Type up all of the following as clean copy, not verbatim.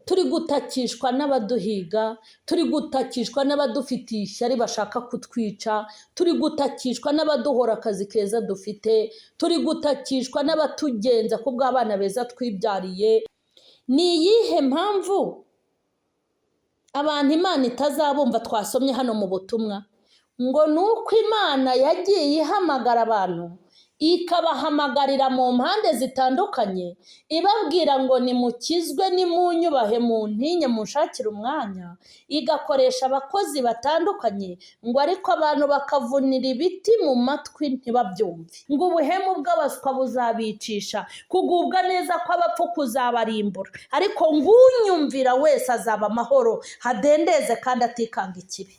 turi gutakishwa n'abaduhiga, turi gutakishwa n'abadufitiye ishyari bashaka kutwica, turi gutakishwa n'abaduhora akazi keza dufite, turi gutakishwa n'abatugenza ku bw'abana beza twibyariye. Ni iyihe mpamvu abantu Imana itazabumva twasomye hano mu butumwa? Ngo ni uko Imana yagiye ihamagara abantu, ikabahamagarira mu mpande zitandukanye, ibabwira ngo nimukizwe, nimunyubahe, muntinye, munshakire umwanya. Igakoresha abakozi batandukanye, ngo ariko abantu bakavunira ibiti mu matwi ntibabyumve. Ngo ubuhemu bw'abaswa buzabicisha, kugubwa neza kw'abapfu kuzabarimbura, ariko ngo unyumvira wese azaba amahoro, hadendeze kandi atikanga ikibi.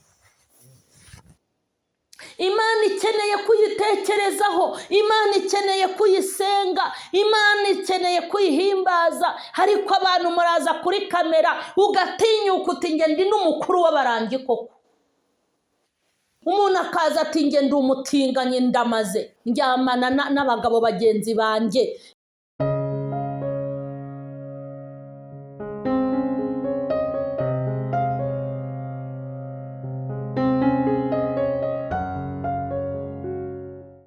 Imana ikeneye kuyitekerezaho, Imana ikeneye kuyisenga, Imana ikeneye kuyihimbaza. Ariko abantu muraza kuri kamera ugatinyuka uti nge ndi n'umukuru w'abarangi koko. Umuntu akaza ati nge ndi umutinganyi ndamaze, ndyamana n'abagabo bagenzi banjye.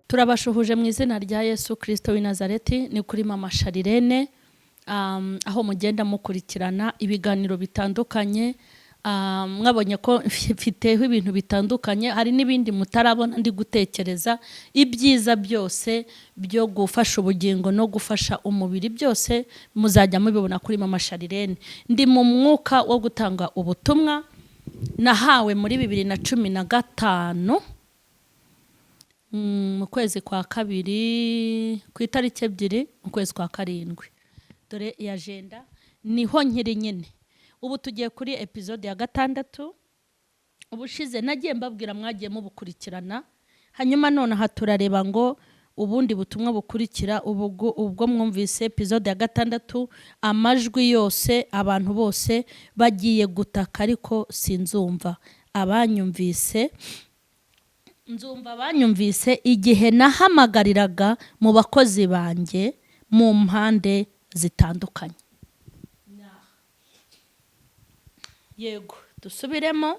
Turabashuhuje mu izina rya Yesu Kristo w'i Nazareti. Ni kuri Mama Sharirene, aho mugenda mukurikirana ibiganiro bitandukanye. Mwabonye ko mfiteho ibintu bitandukanye, hari n'ibindi mutarabona ndi gutekereza. Ibyiza byose byo gufasha ubugingo no gufasha umubiri byose muzajya mubibona kuri Mama Sharirene. Ndi mu mwuka wo gutanga ubutumwa nahawe muri 2015 mu kwezi kwa kabiri, ku itariki 2 mu kwezi kwa karindwi. Dore iyi agenda niho nkiri nyine. Ubu tugiye kuri episode ya 6. Ubushize nagiye mbabwira mwagiye mubukurikirana, hanyuma none aha turareba ngo ubundi butumwa bukurikira. Ubwo mwumvise episode ya 6, amajwi yose abantu bose bagiye gutaka ariko sinzumva. Abanyumvise nzumva banyumvise igihe nahamagariraga mu bakozi banjye mu mpande zitandukanye. Yego, dusubiremo.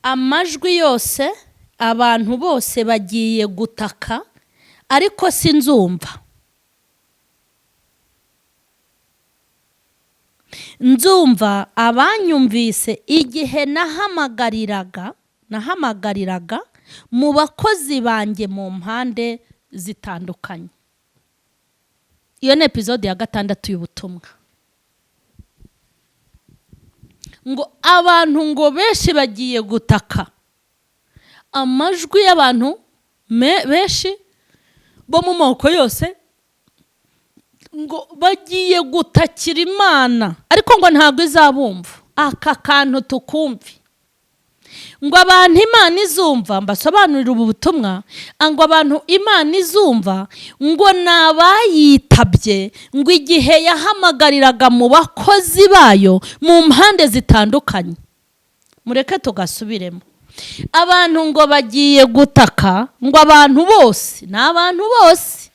Amajwi yose abantu bose bagiye gutaka ariko sinzumva. Nzumva abanyumvise igihe nahamagariraga mu bakozi banjye mu mpande zitandukanye. Iyo ni episode ya 6 y'ubutumwa. Ngo abantu ngo benshi bagiye gutaka. Amajwi y'abantu benshi bo mu moko yose ngo bagiye gutakira Imana, ariko ngo ntabwo izabumva. Aka kantu tukumve. Ngo abantu Imana izumva, mbasobanurira ubu butumwa, ngo abantu Imana izumva ngo nabayitabye, ngo igihe yahamagariraga mu bakozi bayo mu mpande zitandukanye. Mureke tugasubiremo. Abantu ngo bagiye gutaka, ngo abantu bose, n'abantu bose,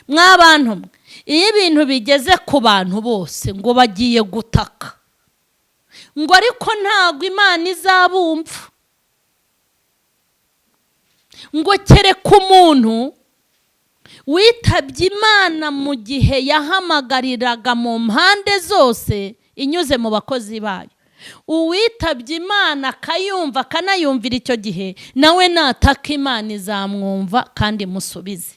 mw'abantu, iyo ibintu bigeze ku bantu bose ngo bagiye gutaka, ngo ariko ntabwo Imana izabumva. Ngo kereka umuntu witabye Imana mu gihe yahamagariraga mu mpande zose inyuze mu bakozi bayo. Uwitabye Imana akayumva akanayumvira icyo gihe, nawe nataka Imana izamwumva kandi musubize.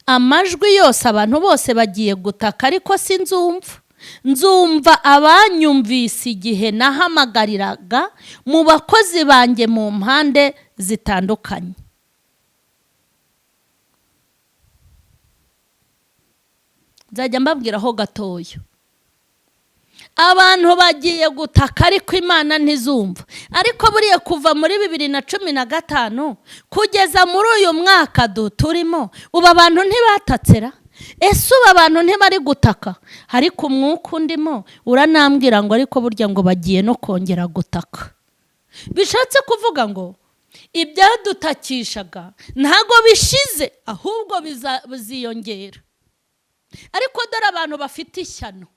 Amajwi yose abantu bose bagiye gutaka ariko sinzumva. Nzumva abanyumvise igihe nahamagariraga mu bakozi banjye mu mpande zitandukanye. Nzajya mbabwiraho gatoya. Abantu bagiye gutaka ariko Imana ntizumva. Ariko buriye kuva muri 2015 kugeza muri uyu mwaka turimo, ubu abantu ntibatatsera. Ese ubu abantu ntibari gutaka, ariko umwuka undimo uranambwira ngo ariko burya ngo bagiye no kongera gutaka. Bishatse kuvuga ngo ibyadutakishaga ntago bishize, ahubwo biziyongera. Ariko dore abantu bafite ishyano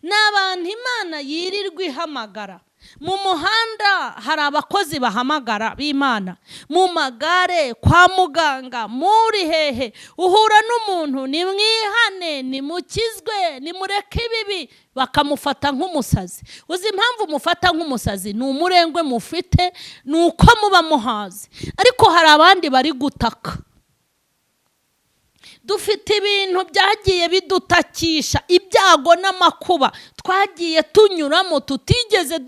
ni abantu Imana yirirwa ihamagara. Mu muhanda hari abakozi bahamagara b'Imana, mu magare, kwa muganga, muri hehe, uhura n'umuntu nimwihane, nimukizwe, nimureke ibibi, bakamufata nk'umusazi. Uzi impamvu mufata nk'umusazi? Ni umurengwe mufite, ni uko muba muhazi. Ariko hari abandi bari gutaka. Dufite ibintu byagiye bidutakisha, ibyago n'amakuba twagiye tunyuramo, tutigeze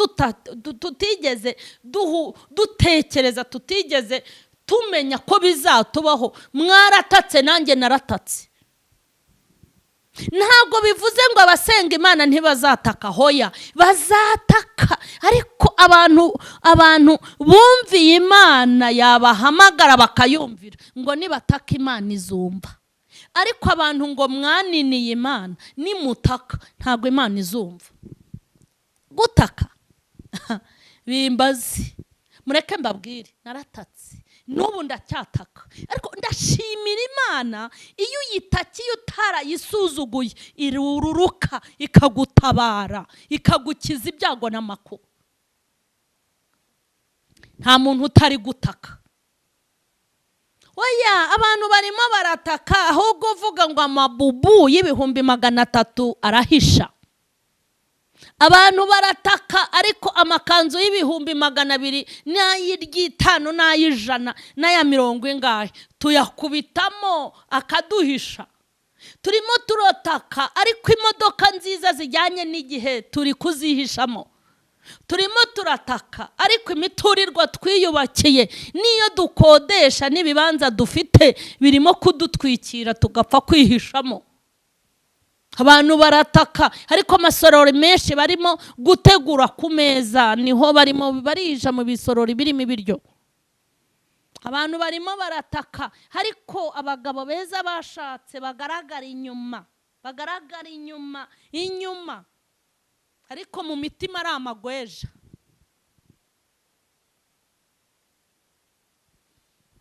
dutekereza, tutigeze tumenya ko bizatubaho. Mwaratatse, nanjye naratatse. Ntabwo bivuze ngo abasenga Imana ntibazataka, hoya, bazataka. Ariko abantu bumviye Imana yabahamagara bakayumvira, ngo nibataka Imana izumva. Ariko abantu ngo mwaniniye Imana, nimutaka ntabwo Imana izumva. Gutaka bimbazi. Mureke mbabwire, naratatse, n'ubu ndacyataka. Ariko ndashimira Imana, iyo uyitakiye utarayisuzuguye, irururuka ikagutabara, ikagukiza ibyago n'amakuba. Nta muntu utari gutaka. Oya, abantu barimo barataka, ahubwo uvuga ngo amabubu y'ibihumbi 300 arahisha. Abantu barataka, ariko amakanzu y'ibihumbi 200 n'ay'itanu n'ay'ijana n'aya mirongo ingahe tuyakubitamo akaduhisha. Turimo turotaka, ariko imodoka nziza zijyanye n'igihe turi kuzihishamo. Turimo turataka, ariko imiturirwa twiyubakiye niyo dukodesha n'ibibanza dufite birimo kudutwikira tugapfa kwihishamo. Abantu barataka, ariko amasorori menshi barimo gutegura ku meza, niho barimo barija mu bisorori birimo ibiryo. Abantu barimo barataka, ariko abagabo beza bashatse bagaragara inyuma, inyuma, ariko mu mitima ari amagweja.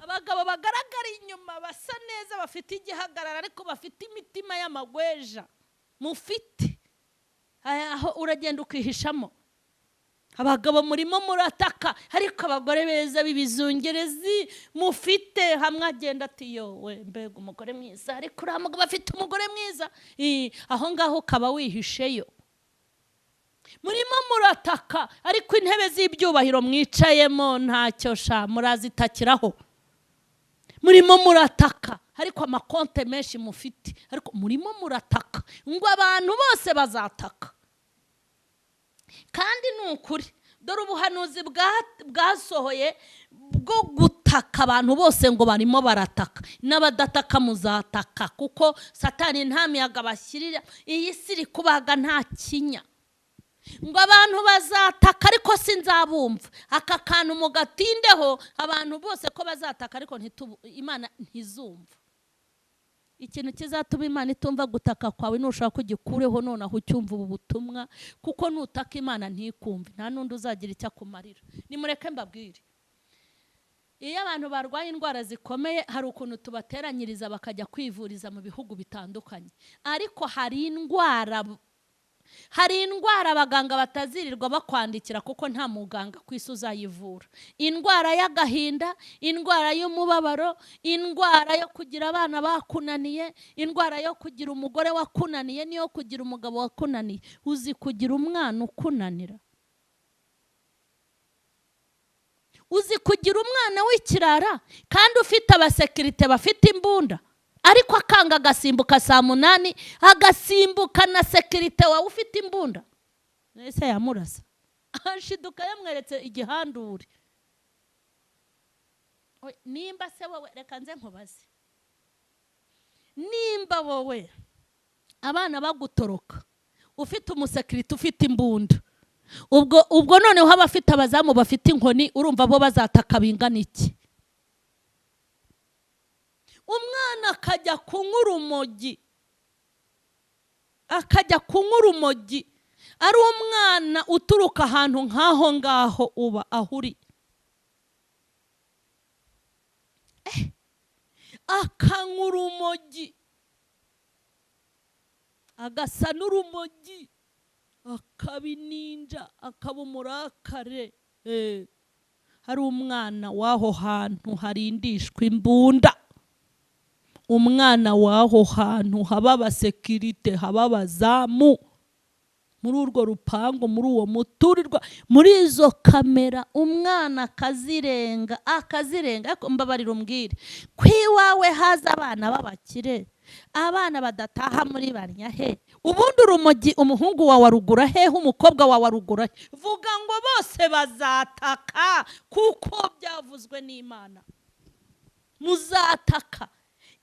Abagabo bagaragara inyuma basa neza, bafite igihagarara, ariko bafite imitima y'amagweja. Mufite aho uragenda ukihishamo. Abagabo murimo murataka, ariko abagore beza b'ibizungerezi mufite, hamwe agenda ati yowe mbega umugore mwiza, ariko uramuga bafite umugore mwiza, aho ngaho kaba wihisheyo. Murimo murataka, ariko intebe z'ibyubahiro mwicayemo ntacyo sha murazitakiraho. Murimo murataka, ariko amakonte menshi mufite, ariko murimo murataka ngo abantu bose bazataka. Kandi n'ukuri, dore ubuhanuzi bwasohoye bwo gutaka abantu bose ngo barimo barataka. N'abadataka muzataka, kuko Satani nta miyaga bashyirira, iyi si iri kubaga nta kinya. Ngo abantu bazataka, ariko sinzabumva. Aka kantu mugatindeho, abantu bose ko bazataka, ariko Imana ntizumva. Ikintu kizatuma Imana itumva gutaka kwawe nushaka kugikureho nonaho ucyumva ubu butumwa, kuko nutaka Imana ntikumve, nta nundi uzagira icyo akumarira. Nimureke mbabwire, iyo abantu barwaye indwara zikomeye, hari ukuntu tubateranyiriza bakajya kwivuriza mu bihugu bitandukanye. Ariko hari indwara abaganga batazirirwa bakwandikira, kuko nta muganga ku isi uzayivura. Indwara y'agahinda, indwara y'umubabaro, indwara yo kugira abana bakunaniye, indwara yo kugira umugore wakunaniye, niyo kugira umugabo wakunaniye. Uzi kugira umwana ukunanira? Uzi kugira umwana w'ikirara kandi ufite abasekirite bafite imbunda, ariko akanga agasimbuka saa 8, agasimbuka na sekirite wawe ufite imbunda? Ese yamurasa ashiduka yamweretse igihandure. Nimba se wowe, reka nze nkubaze, nimba wowe abana bagutoroka ufite umusekirite ufite imbunda, ubwo noneho abafite abazamu bafite inkoni, urumva bo bazataka bingana iki? Umwana akajya kunywa urumogi, ari umwana uturuka ahantu nk'aho ngaho uba ahuri. akanywa urumogi, agasa n'urumogi, akaba ininja, akaba umurakare. Hari umwana w'aho hantu harindishwa imbunda, umwana w'aho hantu haba abasekirite, haba abazamu, muri urwo rupangu, muri uwo muturirwa, muri izo kamera, umwana akazirenga. Ariko mbabarira umbwire ko iwawe haza abana b'abakire, abana badataha muri Banyahe, ubundi urumogi umuhungu wawe arugura hehe, umukobwa wawe arugura he? Vuga ngo bose bazataka, kuko byavuzwe n'Imana muzataka.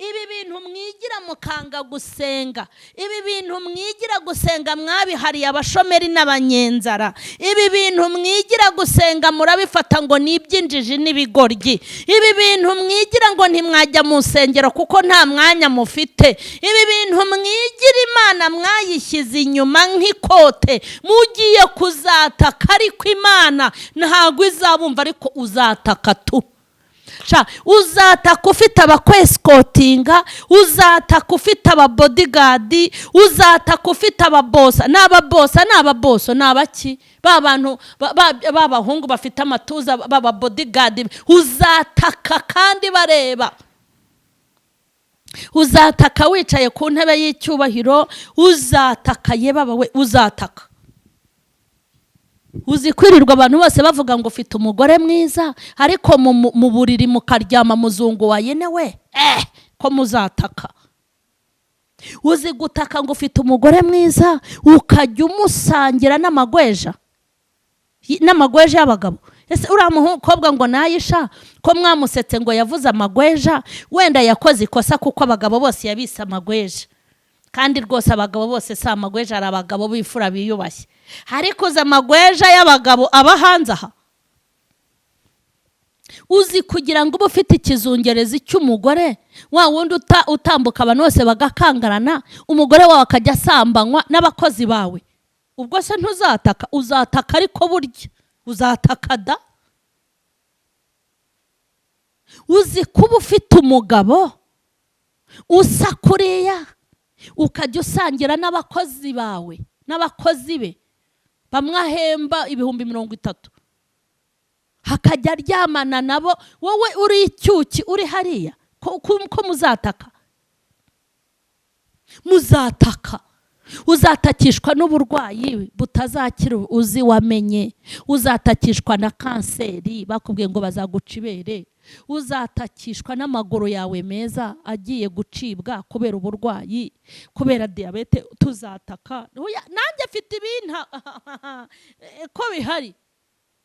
Ibi bintu mwigira mukanga gusenga, ibi bintu mwigira gusenga mwabihariye abashomeri n'abanyenzara, ibi bintu mwigira gusenga murabifata ngo ni iby'injiji n'ibigoryi, ibi bintu mwigira ngo ntimwajya mu nsengero kuko nta mwanya mufite, ibi bintu mwigira Imana mwayishyize inyuma nk'ikote, mugiye kuzataka. Ariko Imana ntabwo izabumva, ariko uzataka tu. Uzataka ufite abakwesikotinga, uzataka ufite ababodigadi, uzataka ufite ababosa. N'ababoso ni abaki? Ba bantu b'abahungu bafite amatuza, b'ababodigadi. Uzataka kandi bareba. Uzataka wicaye ku ntebe y'icyubahiro, uzataka yebaba we, uzataka. Uzikwirirwa abantu bose bavuga ngo ufite umugore mwiza, ariko mu buriri mukaryama muzungu wa yene we, ko muzataka. Uzi gutaka ngo ufite umugore mwiza, ukajya umusangira n'amagweja y'abagabo. Ese uriya mukobwa ngo nayisha ko mwamusetse ngo yavuze amagweja, wenda yakoze ikosa kuko abagabo bose yabise amagweja. Kandi rwose abagabo bose si amagweja, ari abagabo b'ifura biyubashye. Ariko za amagweja y'abagabo aba hanze aha. Uzi kugira ngo ube ufite ikizungerezi cy'umugore, wa wundi utambuka abantu bose bagakangarana, umugore wawe akajya asambanywa n'abakozi bawe, ubwo se ntuzataka? Uzataka, ariko burya uzataka da. Uzi kuba ufite umugabo usa kuriya, ukajya usangira n'abakozi bawe, n'abakozi be bamwahemba 30,000, hakajya aryamana nabo, wowe uri icyuki uri hariya, ko muzataka? Muzataka. Uzatakishwa n'uburwayi butazakira uzi wamenye, uzatakishwa na kanseri bakubwiye ngo bazaguca ibere, uzatakishwa n'amaguru yawe meza agiye gucibwa kubera uburwayi, kubera diyabete. Tuzataka. Nanjye mfite ibintu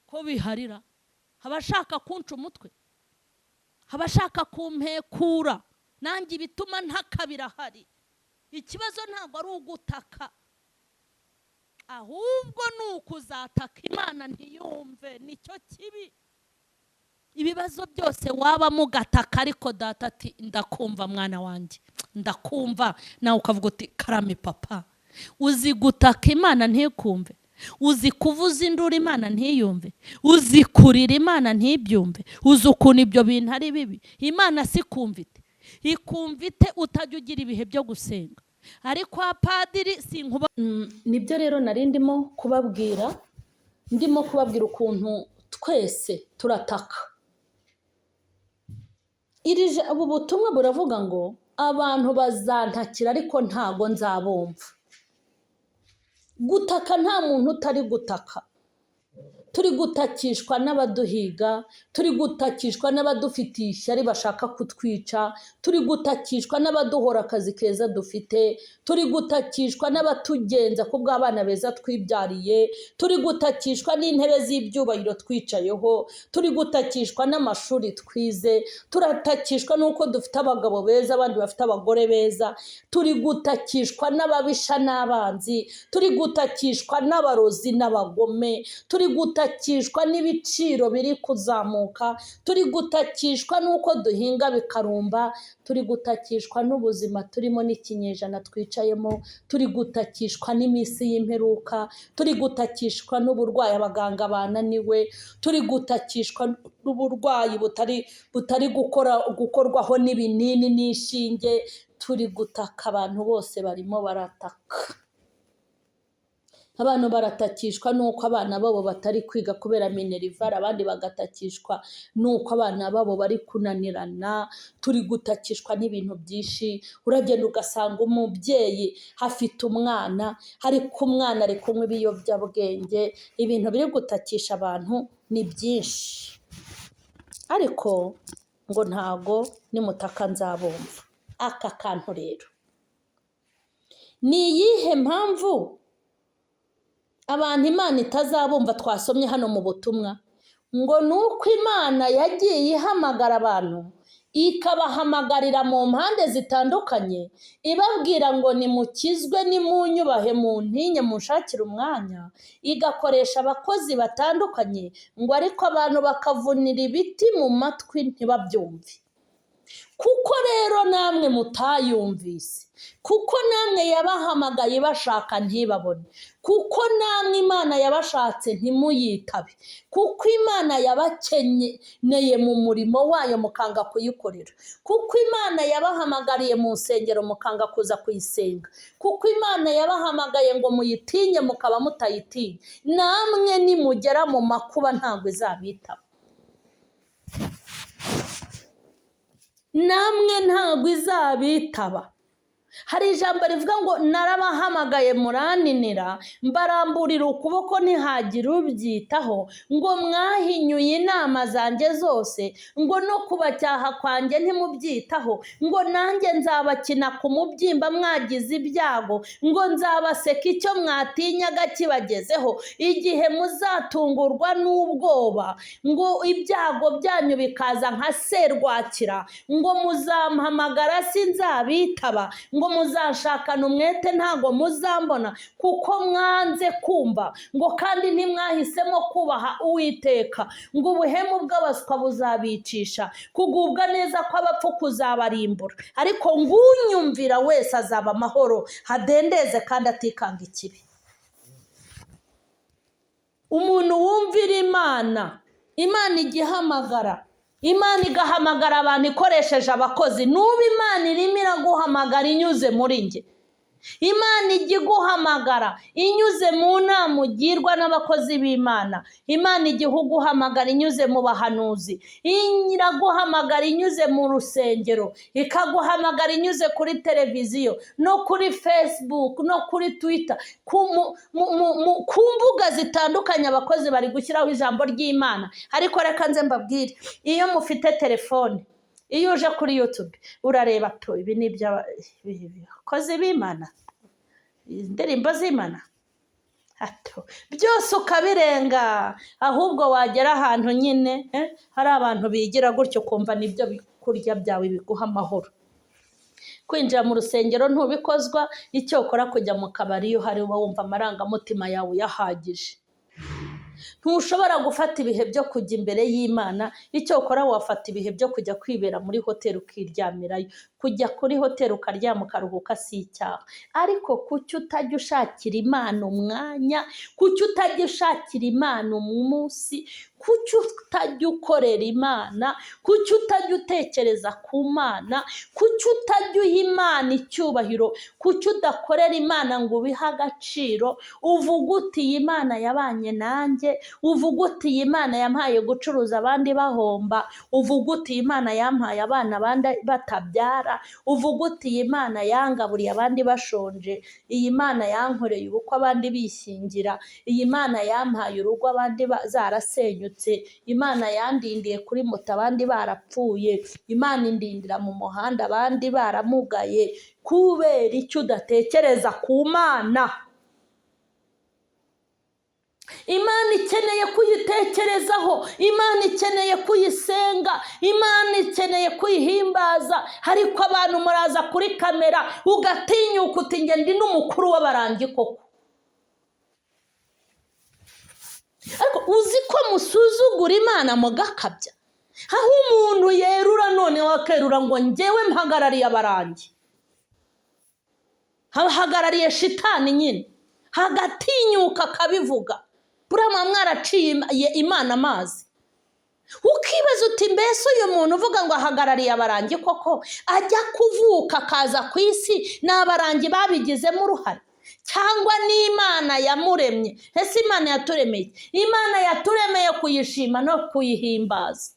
ko biharira, abashaka kunca umutwe, abashaka kumpekura, nanjye ibituma ntakabira hari. Ikibazo ntabwo ari ugutaka, ahubwo ni ukuzataka Imana ntiyumve, nicyo kibi. Ibibazo byose waba mugataka, ariko data ati ndakumva mwana wanjye, ndakumva, nawe ukavuga uti karame papa. Uzi gutaka Imana ntikumve, uzi kuvuza induru Imana ntiyumve, uzi kurira Imana ntibyumve, uzi ukuntu ibyo bintu ari bibi. Imana si kumvite, ikumvite utajya ugira ibihe byo gusenga. Ariko apadiri sinkuba. Nibyo rero nari ndimo kubabwira ukuntu twese turataka. Ubu butumwa buravuga ngo abantu bazantakira ariko ntago nzabumva. Gutaka nta muntu utari gutaka. Turi gutakishwa n'abaduhiga, turi gutakishwa n'abadufitiye ishyari bashaka kutwica, turi gutakishwa n'abaduhora akazi keza dufite, turi gutakishwa n'abatugenza kubw'abana beza twibyariye, turi gutakishwa n'intebe z'ibyubahiro twicayeho, turi gutakishwa n'amashuri twize, turatakishwa n'uko dufite abagabo beza abandi bafite abagore beza, turi gutakishwa n'ababisha n'abanzi, turi gutakishwa n'abarozi n'abagome, turi gutakishwa gutakishwa n'ibiciro biri kuzamuka, turi gutakishwa n'uko duhinga bikarumba, turi gutakishwa n'ubuzima turimo n'ikinyejana twicayemo, turi gutakishwa n'iminsi y'imperuka, turi gutakishwa n'uburwayi abaganga bananiwe, turi gutakishwa n'uburwayi butari gukorwaho n'ibinini n'ishinge, turi gutaka. Abantu bose barimo barataka. Abantu baratakishwa n'uko abana babo batari kwiga kubera minerivare, abandi bagatakishwa n'uko abana babo bari kunanirana, turi gutakishwa n'ibintu byinshi. Uragenda ugasanga umubyeyi afite umwana, ariko umwana ari kunywa ibiyobyabwenge. Ibintu biri gutakisha abantu ni byinshi, ariko ngo ntago nimutaka nzabumva. Aka kantu rero ni iyihe mpamvu abantu Imana itazabumva twasomye hano mu butumwa? Ngo ni uko Imana yagiye ihamagara abantu, ikabahamagarira mu mpande zitandukanye, ibabwira ngo nimukizwe, nimunyubahe, muntinye, munshakire umwanya. Igakoresha abakozi batandukanye, ngo ariko abantu bakavunira ibiti mu matwi ntibabyumve. Kuko rero namwe mutayumvise, kuko namwe yabahamagaye bashaka ntibabone, kuko namwe Imana yabashatse ntimuyitabe, kuko Imana yabakeneye mu murimo wayo mukanga kuyikorera, kuko Imana yabahamagariye mu nsengero mukanga kuza kuyisenga, kuko Imana yabahamagaye ngo muyitinye mukaba mutayitinye, namwe nimugera mu makuba ntabwo izabitaba. Namwe ntabwo izabitaba. Hari ijambo rivuga ngo narabahamagaye murananira, mbaramburira ukuboko ntihagira ubyitaho, ngo mwahinyuye inama zanjye zose, ngo no kubacyaha kwanjye ntimubyitaho, ngo nanjye nzabakina ku mubyimba mwagize ibyago, ngo nzabaseka icyo mwatinyaga kibagezeho, igihe muzatungurwa n'ubwoba, ngo ibyago byanyu bikaza nka serwakira, ngo muzampamagara sinzabitaba, ngo muzashakana umwete ntago muzambona, kuko mwanze kumva, ngo kandi ntimwahisemo kubaha Uwiteka, ngo ubuhemu bw'abaswa buzabicisha, kugubwa neza kw'abapfu kuzabarimbura, ariko ngunyumvira wese azaba amahoro, hadendeze kandi atikanga ikibi. Umuntu wumvira Imana, Imana igihamagara, Imana igahamagara abantu ikoresheje abakozi. Nuba Imana irimo iraguhamagara inyuze muri njye, Imana ijya iguhamagara inyuze mu nama ugirwa n'abakozi b'Imana, Imana ijya iguhamagara inyuze mu bahanuzi, iraguhamagara inyuze mu rusengero, ikaguhamagara inyuze kuri televiziyo no kuri Facebook no kuri Twitter, ku mbuga zitandukanye abakozi bari gushyiraho ijambo ry'Imana. Ariko reka nze mbabwire, iyo mufite telefone, iyo uje kuri YouTube urareba to ibi ni iby'abakozi b'Imana, indirimbo z'Imana, hato byose ukabirenga, ahubwo wagera ahantu nyine hari abantu bigira gutyo kumva nibyo kurya byawe biguha amahoro. Kwinjira mu rusengero ntubikozwa, icyo ukora kujya mu kabari iyo hari uba wumva amarangamutima yawe yahagije. Ntushobora gufata ibihe byo kujya imbere y'Imana, icyo ukora wafata ibihe byo kujya kwibera muri hoteli ukiryamirayo. Kujya kuri hoteli ukaryama ukaruhuka si icyaha, ariko kuki utajya ushakira Imana umwanya, kuki utajya ushakira Imana umunsi, kuki utajya ukorera Imana, kuki utajya utekereza ku Mana, kuki utajya uha Imana icyubahiro, kuki udakorera Imana ngo ubihe agaciro, uvuga uti iyi Imana yabanye nanjye, uvuga uti iyi Imana yampaye gucuruza abandi bahomba, uvuga uti iyi Imana yampaye abana abandi batabyara, uvuga uti iyi Imana yangaburiye abandi bashonje, iyi Imana yankoreye ubukwe abandi bishyingira, iyi Imana yampaye urugo abandi zarasenyutse, Imana yandindiye kuri moto abandi barapfuye, Imana indindira mu muhanda abandi baramugaye. Kubera icyo udatekereza ku Mana? Imana ikeneye kuyitekerezaho, Imana ikeneye kuyisenga, Imana ikeneye kuyihimbaza. Ariko abantu muraza kuri kamera ugatinyuka uti njye ndi n'umukuru w'abarangi koko. ariko uzi ko musuzugura Imana mugakabya, aho umuntu yerura noneho akerura ngo njyewe mpagarariye abarangi, hahagarariye shitani nyine, hagatinyuka akabivuga, burama mwaraciye Imana amazi. Ukibaza uti mbese uyu muntu uvuga ngo ahagarariye abarangi koko ajya kuvuka akaza ku isi n'abarangi babigizemo uruhare, cyangwa n'Imana yamuremye? Ese Imana yaturemeye, Imana yaturemeye kuyishima no kuyihimbaza.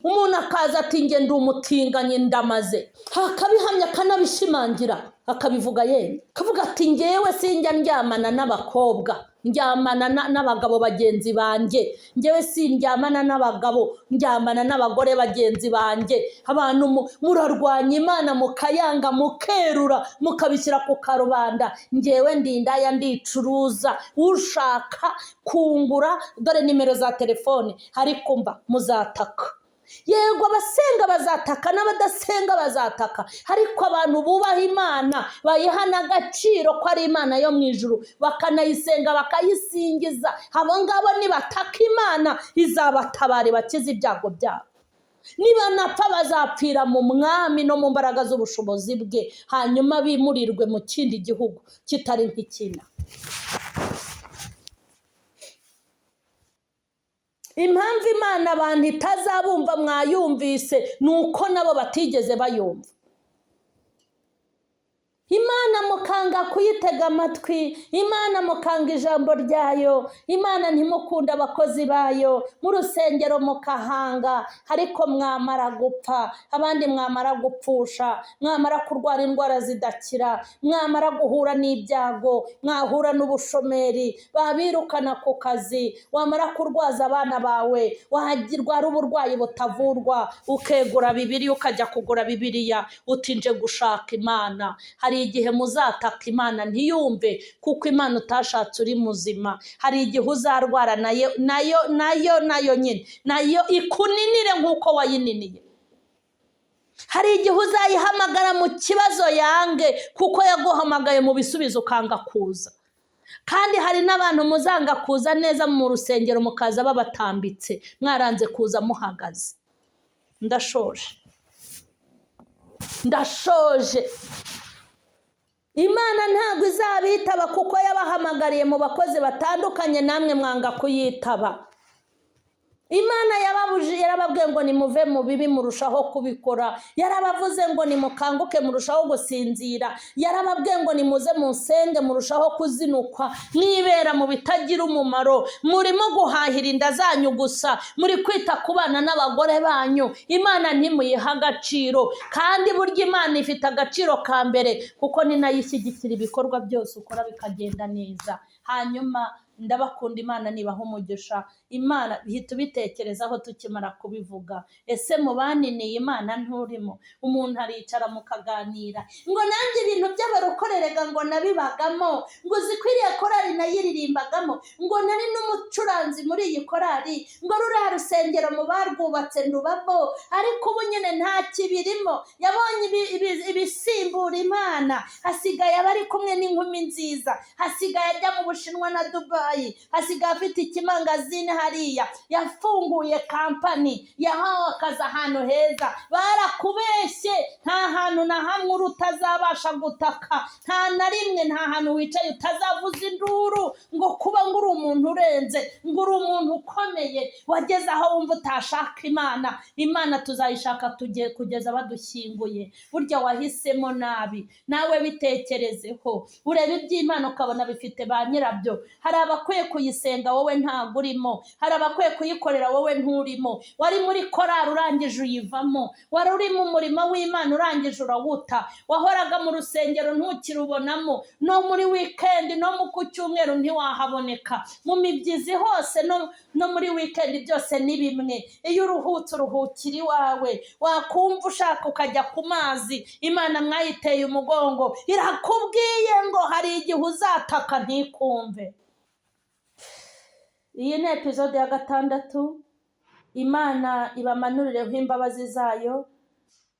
Umuntu akaza ati nge ndi umutinganyi ndamaze, akabihamya akanabishimangira, akabivuga yemye, akavuga ati ngewe sinjya ndyamana n'abakobwa, ndyamana n'abagabo bagenzi banjye, ngewe sindyamana n'abagabo, ndyamana n'abagore bagenzi banjye. Abantu murarwanya Imana mukayanga mukerura mukabishyira ku karubanda, ngewe ndindaya ndicuruza, ushaka kungura dore nimero za telefone, ariko mba muzataka. Yego abasenga bazataka n'abadasenga bazataka, ariko abantu bubaha Imana bayiha n'agaciro ko ari Imana yo mu ijuru, bakanayisenga bakayisingiza, abo ngabo nibataka Imana izabatabare bakize ibyago byabo. Niba napfa bazapfira mu mwami no mu mbaraga z'ubushobozi bwe, hanyuma bimurirwe mu kindi gihugu kitari nk'ikina. Impamvu Imana abantu itazabumva mwayumvise nuko nabo batigeze bayumva. Imana mukanga kuyitega amatwi, Imana mukanga ijambo ryayo, Imana ntimukunda abakozi bayo, mu rusengero mukahanga, ariko mwamara gupfa, abandi mwamara gupfusha, mwamara kurwara indwara zidakira, mwamara guhura n'ibyago, mwahura n'ubushomeri, babirukana ku kazi, wamara kurwaza abana bawe, wagirwara uburwayi butavurwa, ukegura Bibiliya ukajya kugura Bibiliya utinje gushaka Imana. Hari igihe muzataka Imana ntiyumve, kuko Imana utashatse uri muzima. Hari igihe uzarwara nayo nyine nayo ikuninire nk'uko wayininiye. Hari igihe uzayihamagara mu kibazo yange, kuko yaguhamagaye mu bisubizo ukanga kuza. Kandi hari n'abantu muzanga kuza neza mu rusengero mukaza babatambitse, mwaranze kuza muhagaze. Ndashoje. Imana ntabwo izabitaba kuko yabahamagariye mu bakozi batandukanye, namwe mwanga kuyitaba. Imana yarababwiye ngo nimuve mu bibi murushaho kubikora, yarabavuze ngo nimukanguke murushaho gusinzira, yarababwiye ngo nimuze musenge murushaho kuzinukwa, mwibera mu bitagira umumaro, murimo guhahira inda zanyu gusa, muri kwita ku bana n'abagore banyu. Imana ntimuyiha agaciro, kandi burya Imana ifite agaciro ka mbere, kuko ni nayo ishyigikira ibikorwa byose ukora bikagenda neza. Hanyuma ndabakunda, Imana nibaha umugisha. Imana bihita ubitekerezaho tukimara kubivuga. Ese mu baniniye Imana nturimo? Umuntu aricara mukaganira ngo nanjye ibintu by'abarokorerega ngo nabibagamo, ngo zikwiriye korari nayiririmbagamo, ngo nari n'umucuranzi muri iyi korari, ngo ruriya rusengero mu barwubatse ndubamo, ariko ubu nyine nta kibirimo. Yabonye ibisimbura Imana, hasigaye abari kumwe n'inkumi nziza, hasigaye ajya mu Bushinwa na Dubai, hasigaye afite ikimangazini hariya, yafunguye kampani, yahawe akazi ahantu heza. Barakubeshye, nta hantu na hamwe utazabasha gutaka, nta na rimwe, nta hantu wicaye utazavuza induru ngo kuba ngo uri umuntu urenze, ngo uri umuntu ukomeye, wageze aho wumva utashaka Imana. Imana tuzayishaka tugiye kugeza badushyinguye. Burya wahisemo nabi, nawe bitekerezeho, urebe iby'Imana ukabona bifite ba nyirabyo. Hari abakwiye kuyisenga wowe ntabwo urimo, hari abakwiye kuyikorera wowe nturimo. Wari muri korari urangije uyivamo, wari uri mu murimo w'Imana urangije urawuta, wahoraga mu rusengero ntukirubonamo, no muri weekend no mu cyumweru ntiwahaboneka, mu mibyizi hose no muri weekend byose ni bimwe. Iyo uruhutse uruhukira iwawe, wakumva ushaka ukajya ku mazi. Imana mwayiteye umugongo, irakubwiye ngo hari igihe uzataka ntikumve. Iyi ni episode ya 6. Imana ibamanurireho imbabazi zayo,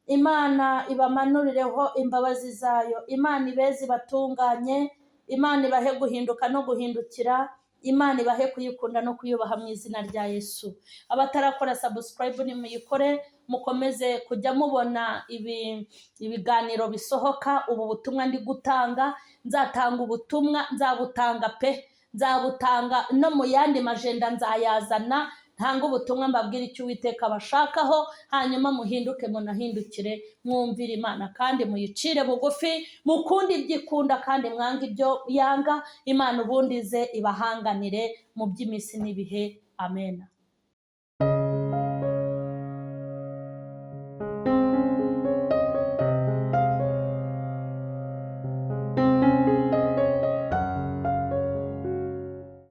Imana ibamanurireho imbabazi zayo, Imana ibeze batunganye, Imana ibahe guhinduka no guhindukira, Imana ibahe kuyikunda no kuyubaha mu izina rya Yesu. Abatarakora subscribe nimuyikore, mukomeze kujya mubona ibiganiro bisohoka. Ubu butumwa ndi gutanga, nzatanga ubutumwa, nzabutanga pe, nzabutanga no mu yandi majenda nzayazana, ntanga ubutumwa mbabwira icyo Uwiteka bashakaho, hanyuma muhinduke munahindukire, mwumvire Imana kandi muyicire bugufi, mukunde ibyo ikunda kandi mwanga ibyo yanga. Imana ubundi ze ibahanganire mu by'iminsi n'ibihe. Amen.